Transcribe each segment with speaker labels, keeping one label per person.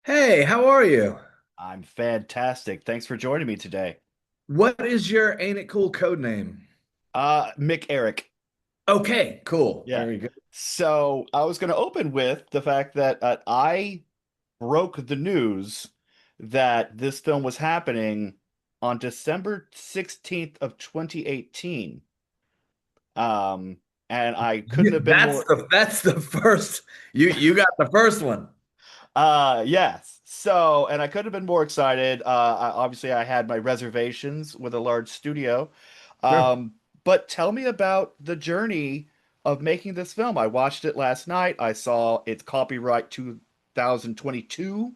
Speaker 1: Hey, how are you?
Speaker 2: I'm fantastic. Thanks for joining me today.
Speaker 1: What is your Ain't It Cool code name?
Speaker 2: Mick Eric.
Speaker 1: Okay, cool.
Speaker 2: Yeah.
Speaker 1: Very good.
Speaker 2: So I was going to open with the fact that I broke the news that this film was happening on December 16th of 2018. Um, and I
Speaker 1: Yeah,
Speaker 2: couldn't have been
Speaker 1: that's
Speaker 2: more.
Speaker 1: the first. You got the first one.
Speaker 2: Yes. So, and I could have been more excited. Obviously, I had my reservations with a large studio.
Speaker 1: Sure.
Speaker 2: But tell me about the journey of making this film. I watched it last night. I saw it's copyright 2022,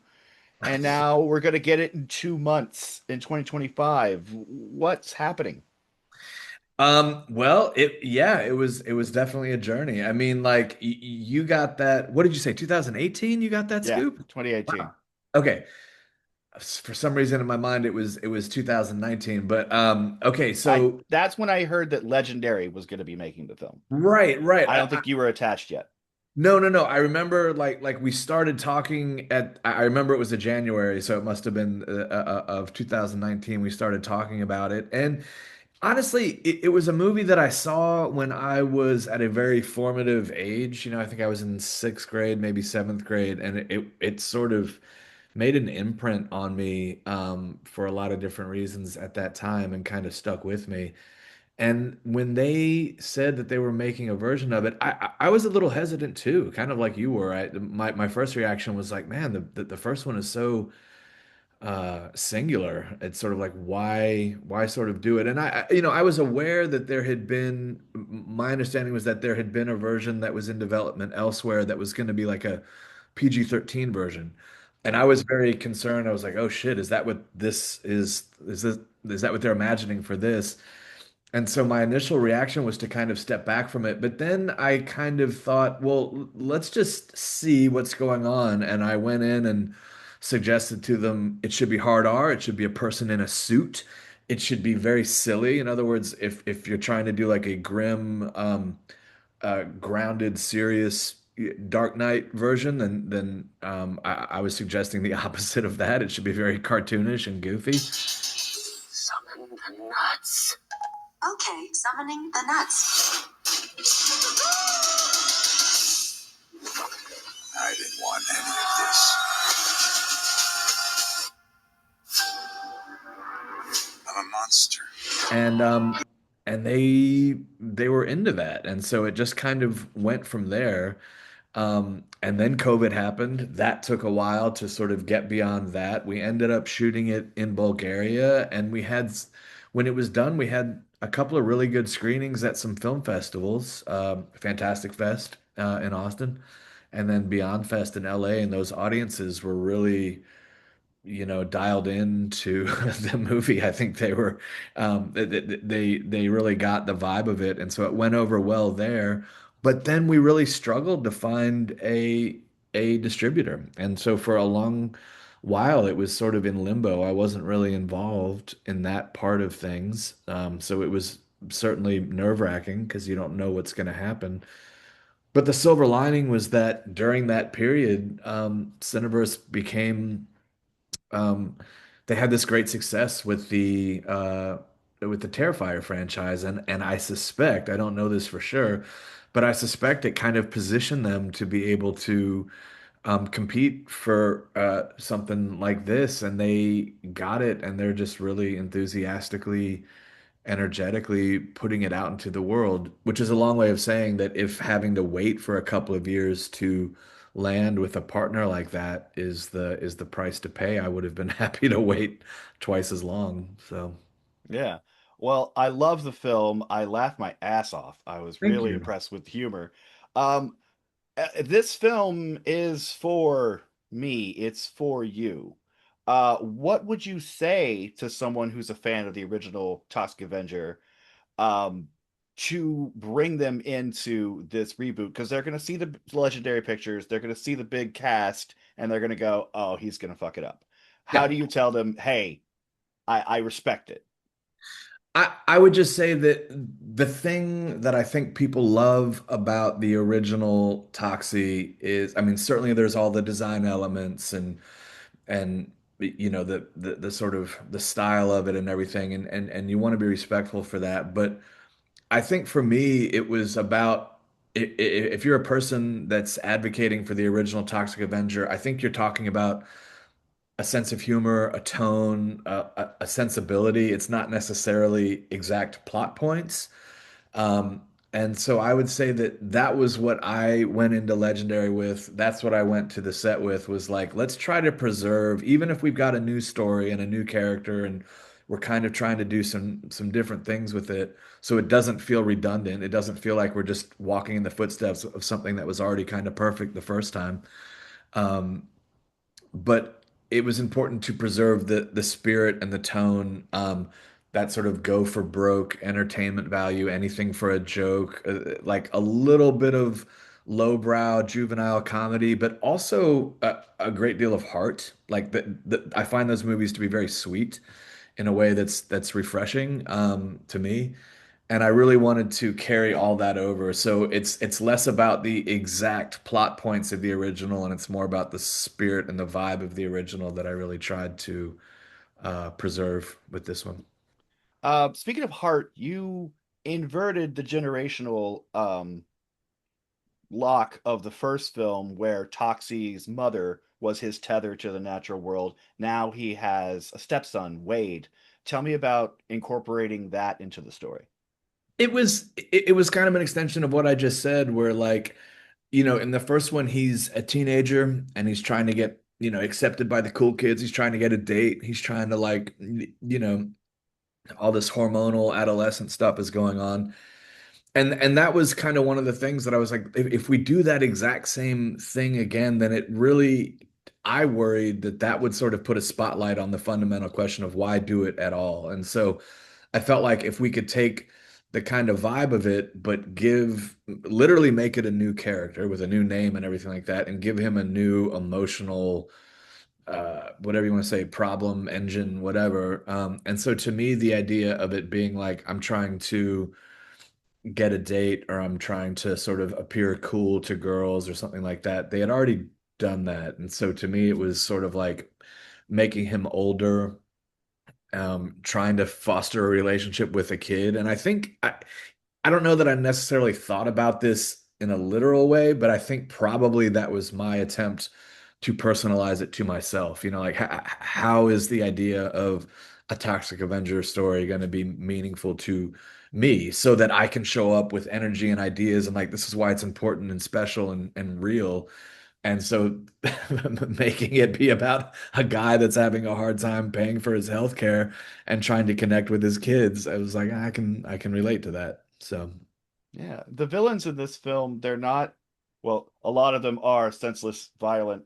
Speaker 2: and now we're going to get it in 2 months in 2025. What's happening?
Speaker 1: Well, it was definitely a journey. I mean, like you got that. What did you say? 2018? You got that
Speaker 2: Yeah,
Speaker 1: scoop?
Speaker 2: 2018.
Speaker 1: Wow. Okay. For some reason in my mind it was 2019, but okay,
Speaker 2: I
Speaker 1: so
Speaker 2: That's when I heard that Legendary was going to be making the film.
Speaker 1: right, right.
Speaker 2: I don't think you were attached yet.
Speaker 1: No, no, no. I remember like we started talking at I remember it was a January, so it must have been of 2019 we started talking about it. And honestly, it was a movie that I saw when I was at a very formative age. I think I was in sixth grade, maybe seventh grade, and it sort of made an imprint on me for a lot of different reasons at that time and kind of stuck with me. And when they said that they were making a version of it, I was a little hesitant too, kind of like you were. My first reaction was like, man, the first one is so singular. It's sort of like why sort of do it? And I was aware that there had been my understanding was that there had been a version that was in development elsewhere that was going to be like a PG-13 version. And
Speaker 2: Yeah.
Speaker 1: I was very concerned. I was like, oh shit, is that what this is? Is that what they're imagining for this? And so my initial reaction was to kind of step back from it. But then I kind of thought, well, let's just see what's going on. And I went in and suggested to them it should be hard R, it should be a person in a suit. It should be very silly. In other words, if you're trying to do like a grim, grounded, serious Dark Knight version, then I was suggesting the opposite of that. It should be very cartoonish and goofy.
Speaker 3: Summon the nuts. Okay, summoning the nuts. I didn't want any of this. I'm a monster.
Speaker 1: and um and they were into that, and so it just kind of went from there. And then COVID happened. That took a while to sort of get beyond that. We ended up shooting it in Bulgaria, and when it was done, we had a couple of really good screenings at some film festivals, Fantastic Fest in Austin, and then Beyond Fest in LA, and those audiences were really dialed into the movie. I think they were they really got the vibe of it, and so it went over well there. But then we really struggled to find a distributor, and so for a long while it was sort of in limbo. I wasn't really involved in that part of things, so it was certainly nerve-wracking because you don't know what's going to happen. But the silver lining was that during that period, Cineverse became um, they had this great success with the Terrifier franchise, and I suspect, I don't know this for sure, but I suspect it kind of positioned them to be able to compete for something like this, and they got it, and they're just really enthusiastically, energetically putting it out into the world, which is a long way of saying that if having to wait for a couple of years to land with a partner like that is the price to pay, I would have been happy to wait twice as long. So,
Speaker 2: Yeah. Well, I love the film. I laughed my ass off. I was
Speaker 1: thank
Speaker 2: really
Speaker 1: you.
Speaker 2: impressed with the humor. Um, this film is for me. It's for you. What would you say to someone who's a fan of the original Tusk Avenger, um, to bring them into this reboot? Because they're going to see the legendary pictures, they're going to see the big cast, and they're going to go, "Oh, he's going to fuck it up." How
Speaker 1: Yeah.
Speaker 2: do you tell them, "Hey, I respect it"?
Speaker 1: I would just say that the thing that I think people love about the original Toxie is, I mean, certainly there's all the design elements and and the sort of the style of it and everything, and you want to be respectful for that. But I think for me, it was about if you're a person that's advocating for the original Toxic Avenger, I think you're talking about a sense of humor, a tone, a sensibility. It's not necessarily exact plot points. Um, and so I would say that that was what I went into Legendary with. That's what I went to the set with, was like, let's try to preserve, even if we've got a new story and a new character, and we're kind of trying to do some different things with it, so it doesn't feel redundant. It doesn't feel like we're just walking in the footsteps of something that was already kind of perfect the first time. Um, but it was important to preserve the spirit and the tone, that sort of go for broke entertainment value, anything for a joke, like a little bit of lowbrow juvenile comedy, but also a great deal of heart. Like I find those movies to be very sweet in a way that's refreshing, to me. And I really wanted to carry all that over. So it's less about the exact plot points of the original, and it's more about the spirit and the vibe of the original that I really tried to preserve with this one.
Speaker 2: Speaking of heart, you inverted the generational lock of the first film where Toxie's mother was his tether to the natural world. Now he has a stepson, Wade. Tell me about incorporating that into the story.
Speaker 1: It was kind of an extension of what I just said, where like, in the first one, he's a teenager and he's trying to get, accepted by the cool kids. He's trying to get a date. He's trying to like, all this hormonal adolescent stuff is going on. And that was kind of one of the things that I was like, if we do that exact same thing again, then it really, I worried that that would sort of put a spotlight on the fundamental question of why do it at all. And so I felt like if we could take the kind of vibe of it, but literally make it a new character with a new name and everything like that, and give him a new emotional, whatever you want to say, problem, engine, whatever. And so to me, the idea of it being like I'm trying to get a date, or I'm trying to sort of appear cool to girls or something like that, they had already done that. And so to me, it was sort of like making him older, trying to foster a relationship with a kid. And I don't know that I necessarily thought about this in a literal way, but I think probably that was my attempt to personalize it to myself. Like how is the idea of a Toxic Avenger story going to be meaningful to me, so that I can show up with energy and ideas, and like this is why it's important and special and real. And so making it be about a guy that's having a hard time paying for his health care and trying to connect with his kids, I was like, I can relate to that. So
Speaker 2: Yeah, the villains in this film, they're not, well, a lot of them are senseless, violent,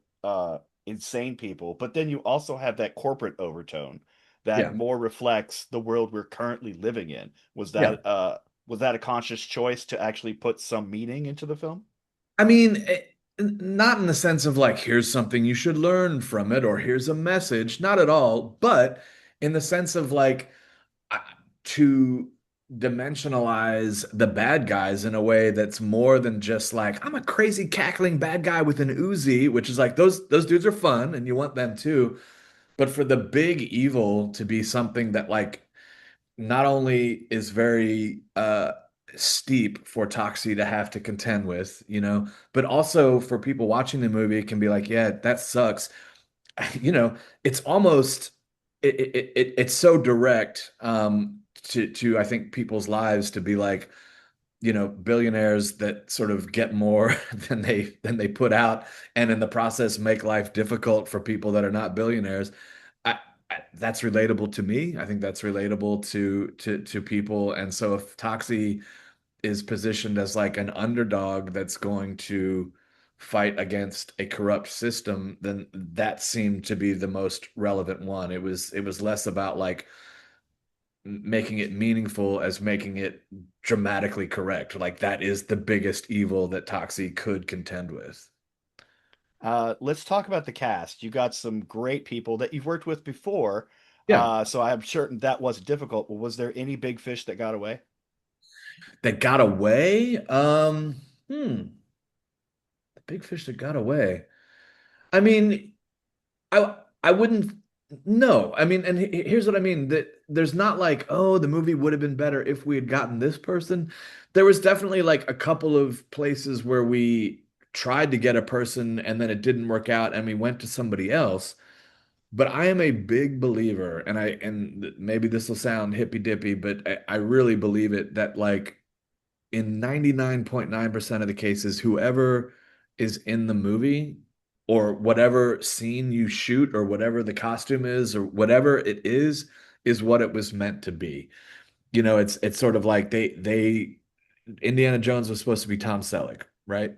Speaker 2: insane people, but then you also have that corporate overtone that
Speaker 1: yeah.
Speaker 2: more reflects the world we're currently living in.
Speaker 1: Yeah.
Speaker 2: Was that a conscious choice to actually put some meaning into the film?
Speaker 1: I mean, not in the sense of like, here's something you should learn from it, or here's a message, not at all, but in the sense of like, uh, to dimensionalize the bad guys in a way that's more than just like, I'm a crazy cackling bad guy with an Uzi, which is like those dudes are fun and you want them too, but for the big evil to be something that like not only is very steep for Toxie to have to contend with, but also for people watching the movie, it can be like, yeah, that sucks. You know, it's almost it's so direct, to I think people's lives, to be like, billionaires that sort of get more than they put out, and in the process make life difficult for people that are not billionaires. I, that's relatable to me. I think that's relatable to people. And so if Toxie is positioned as like an underdog that's going to fight against a corrupt system, then that seemed to be the most relevant one. It was less about like making it meaningful as making it dramatically correct. Like that is the biggest evil that Toxie could contend with.
Speaker 2: Let's talk about the cast. You got some great people that you've worked with before,
Speaker 1: Yeah.
Speaker 2: so I'm certain that was difficult. But was there any big fish that got away?
Speaker 1: That got away. The big fish that got away. I mean, I wouldn't. No, I mean, and here's what I mean, that there's not like, oh, the movie would have been better if we had gotten this person. There was definitely like a couple of places where we tried to get a person and then it didn't work out and we went to somebody else. But I am a big believer, and maybe this will sound hippy dippy, but I really believe it that like in 99.9% of the cases, whoever is in the movie or whatever scene you shoot or whatever the costume is or whatever it is what it was meant to be. You know, it's sort of like they Indiana Jones was supposed to be Tom Selleck, right?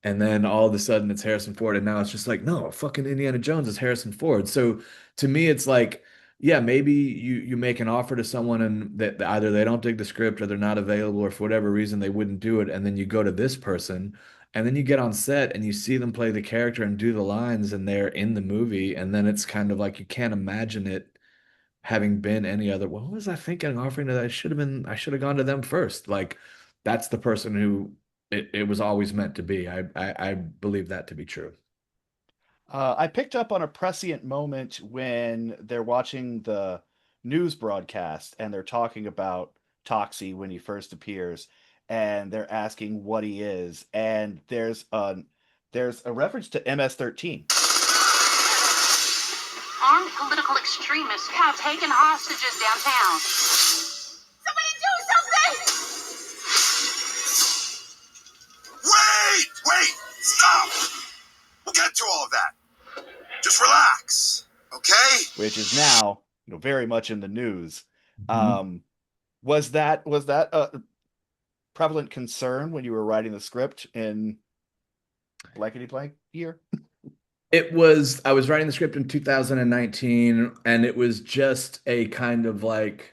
Speaker 1: And then all of a sudden it's Harrison Ford, and now it's just like, no, fucking Indiana Jones is Harrison Ford. So to me, it's like, yeah, maybe you make an offer to someone and that either they don't dig the script or they're not available or for whatever reason they wouldn't do it, and then you go to this person, and then you get on set and you see them play the character and do the lines, and they're in the movie, and then it's kind of like you can't imagine it having been any other. What was I thinking? Offering that I should have gone to them first. Like that's the person who it was always meant to be. I believe that to be true.
Speaker 2: I picked up on a prescient moment when they're watching the news broadcast and they're talking about Toxie when he first appears, and they're asking what he is, and there's a reference to MS-13.
Speaker 3: Armed political extremists have taken hostages downtown. Somebody do something! Wait! Stop! We'll get to all of that. Just relax, okay?
Speaker 2: Which is now, very much in the news.
Speaker 1: Mhm.
Speaker 2: Um, was that a prevalent concern when you were writing the script in blankety blank year?
Speaker 1: I was writing the script in 2019, and it was just a kind of like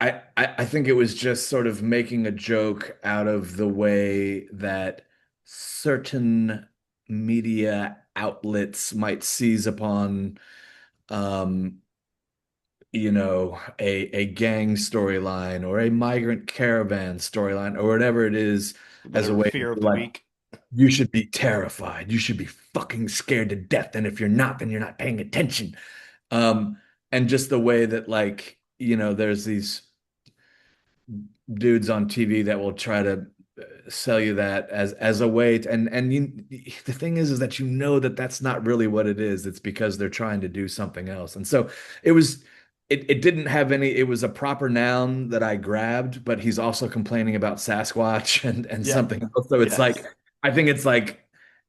Speaker 1: I think it was just sort of making a joke out of the way that certain media outlets might seize upon um a gang storyline or a migrant caravan storyline or whatever it is as a
Speaker 2: Their
Speaker 1: way to
Speaker 2: fear of
Speaker 1: be
Speaker 2: the
Speaker 1: like,
Speaker 2: weak.
Speaker 1: you should be terrified. You should be fucking scared to death. And if you're not, then you're not paying attention. Um, and just the way that like, there's these dudes on TV that will try to sell you that as a way to, the thing is that that that's not really what it is. It's because they're trying to do something else. And so it was it didn't have any, it was a proper noun that I grabbed, but he's also complaining about Sasquatch and
Speaker 2: Yeah.
Speaker 1: something else. So it's like
Speaker 2: Yes.
Speaker 1: I think it's like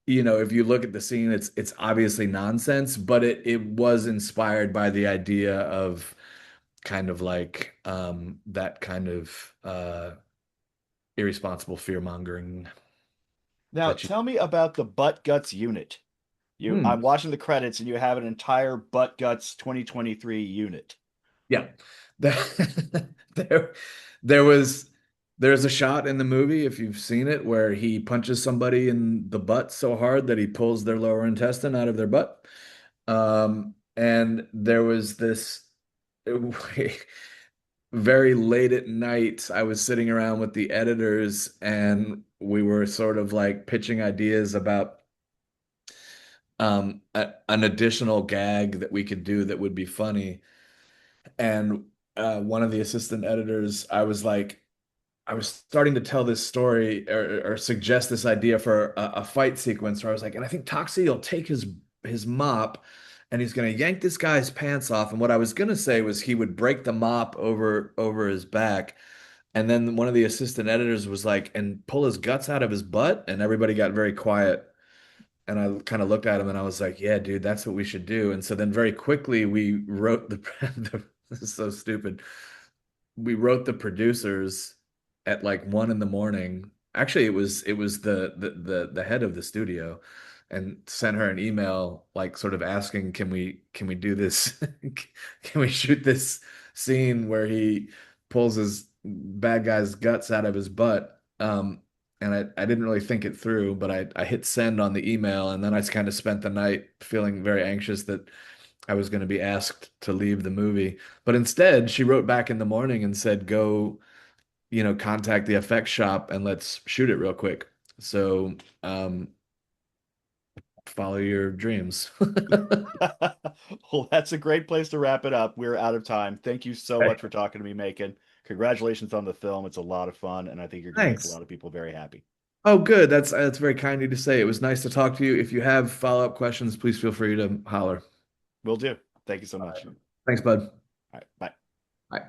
Speaker 1: if you look at the scene, it's obviously nonsense, but it was inspired by the idea of kind of like that kind of irresponsible fear mongering
Speaker 2: Now
Speaker 1: that you.
Speaker 2: tell me about the Butt Guts unit. I'm
Speaker 1: Hmm.
Speaker 2: watching the credits and you have an entire Butt Guts 2023 unit.
Speaker 1: Yeah. There, there was there's a shot in the movie, if you've seen it, where he punches somebody in the butt so hard that he pulls their lower intestine out of their butt. And there was this very late at night, I was sitting around with the editors and we were sort of like pitching ideas about an additional gag that we could do that would be funny. And one of the assistant editors, I was starting to tell this story or suggest this idea for a fight sequence where I was like, and I think Toxie will take his mop and he's gonna yank this guy's pants off. And what I was gonna say was he would break the mop over his back. And then one of the assistant editors was like, and pull his guts out of his butt, and everybody got very quiet. And I kind of looked at him and I was like, yeah, dude, that's what we should do. And so then very quickly we wrote this is so stupid. We wrote the producers at like 1 in the morning. Actually, it was the head of the studio and sent her an email like sort of asking, can we do this? Can we shoot this scene where he pulls his bad guy's guts out of his butt? And I didn't really think it through, but I hit send on the email, and then I kind of spent the night feeling very anxious that I was going to be asked to leave the movie. But instead, she wrote back in the morning and said, go, contact the effects shop and let's shoot it real quick. So, um, follow your dreams.
Speaker 2: Well, that's a great place to wrap it up. We're out of time. Thank you so
Speaker 1: Okay.
Speaker 2: much for talking to me, Macon. Congratulations on the film. It's a lot of fun, and I think you're going to make a
Speaker 1: Thanks.
Speaker 2: lot of people very happy.
Speaker 1: Oh, good. That's very kind of you to say. It was nice to talk to you. If you have follow-up questions, please feel free to holler.
Speaker 2: Will do. Thank you so much. All
Speaker 1: Thanks, bud.
Speaker 2: right, bye.
Speaker 1: Bye.